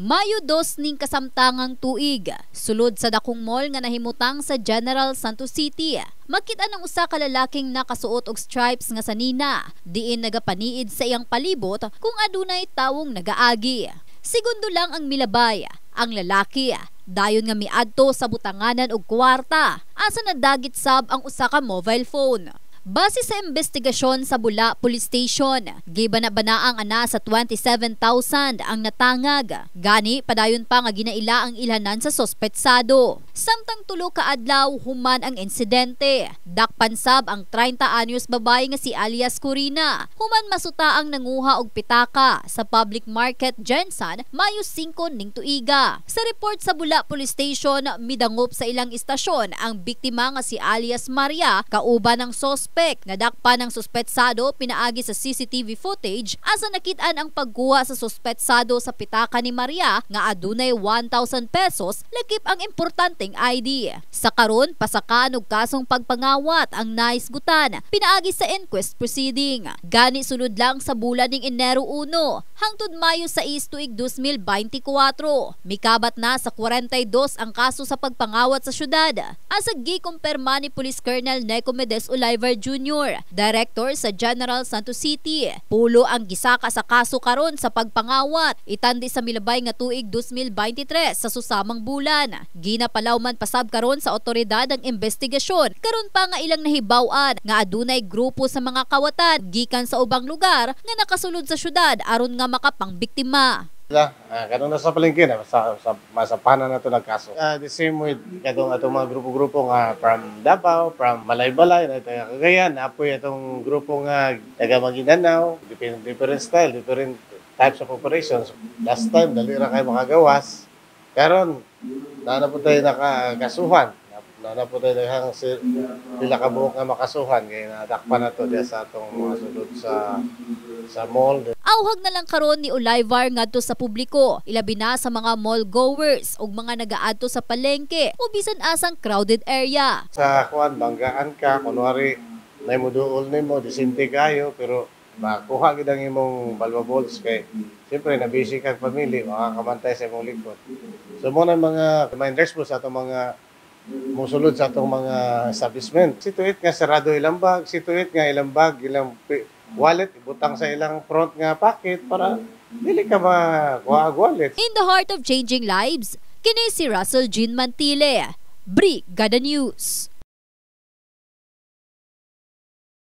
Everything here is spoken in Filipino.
Mayo 2 ning kasamtangang tuig, sulod sa dakong mall nga nahimutang sa General Santos City. Makita ng usa ka lalaking nakasuot og stripes nga sanina, diin nagapaniid sa iyang palibot kung adunay tawong nagaagi. Segundo lang ang milabay, ang lalaki dayon nga miadto sa butanganan og kwarta, asa nadagit sab ang usa ka mobile phone. Base sa investigasyon sa Bula Police Station, gibana-banaang ana sa 27,000 ang natangag. Gani, padayon pa nga ginaila ang ilhanan sa sospetsado. Samtang tulo ka adlaw human ang insidente. Dakpan sab ang 30 anyos babae nga si alias Corina. Human masuta ang nanguha og pitaka sa public market Jensen, Mayo 5 ning tuiga. Sa report sa Bula Police Station, midangop sa ilang istasyon ang biktima nga si alias Maria, kauban ng nga dakpa ng suspetsado pinaagi sa CCTV footage asa nakitaan ang pagkuha sa suspetsado sa pitaka ni Maria nga adunay 1,000 pesos lakip ang importanteng ID. Sa karon pasakaan og kasong pagpangawat ang naisgutan pinaagi sa inquest proceeding. Gani sunod lang sa bulan ning Enero 1 hangtod Mayo 6 tuig 2024. Mikabat na sa 42 ang kaso sa pagpangawat sa syudad. Asa gikumpirma ni Police Colonel Neco Medes Olivar Jr., Director sa General Santos City. Pulo ang gisaka sa kaso karon sa pagpangawat, itandi sa milabay nga tuig 2023 sa susamang bulan. Ginapalaw man pasab karon sa otoridad ang investigasyon, karon pa nga ilang nahibaw-an nga adunay grupo sa mga kawatan gikan sa ubang lugar nga nakasulod sa syudad aron nga makapangbiktima. Kanong nasa palengke na, masapanan na ito nagkaso. The same with atong mga grupo-grupo nga from Davao, from Balay-Balay, na taga Cagayan, apoy itong grupo nga taga Maguindanao, different style, different types of operations. Last time, dali ra kayo makagawas. Karon, na po tayo nakakasuhan. Na po tayo pila ka buhok nga makasuhan. Kaya nadakpan na ito sa atong mga sulod sa mall. Auhag na lang karon ni Olivar ngadto sa publiko, ilabi na sa mga mall goers ug mga nagaadto sa palengke o bisan asang crowded area. Sa kuan banggaan ka kunwari nay mo duol nimo disente kayo pero makuha gid ang imong valuables kay siyempre na busy kag pamilya makakamantay sa imong likod. So mo na mga reminders po sa atong mga musulod sa atong mga establishment. Situate nga sarado ilang bag, situate nga ilang bag, ilang wallet, ibutang sa ilang front nga packet para dili ka makuha wallet. In the heart of changing lives, kini si Russell Jean Mantile, Brigada News.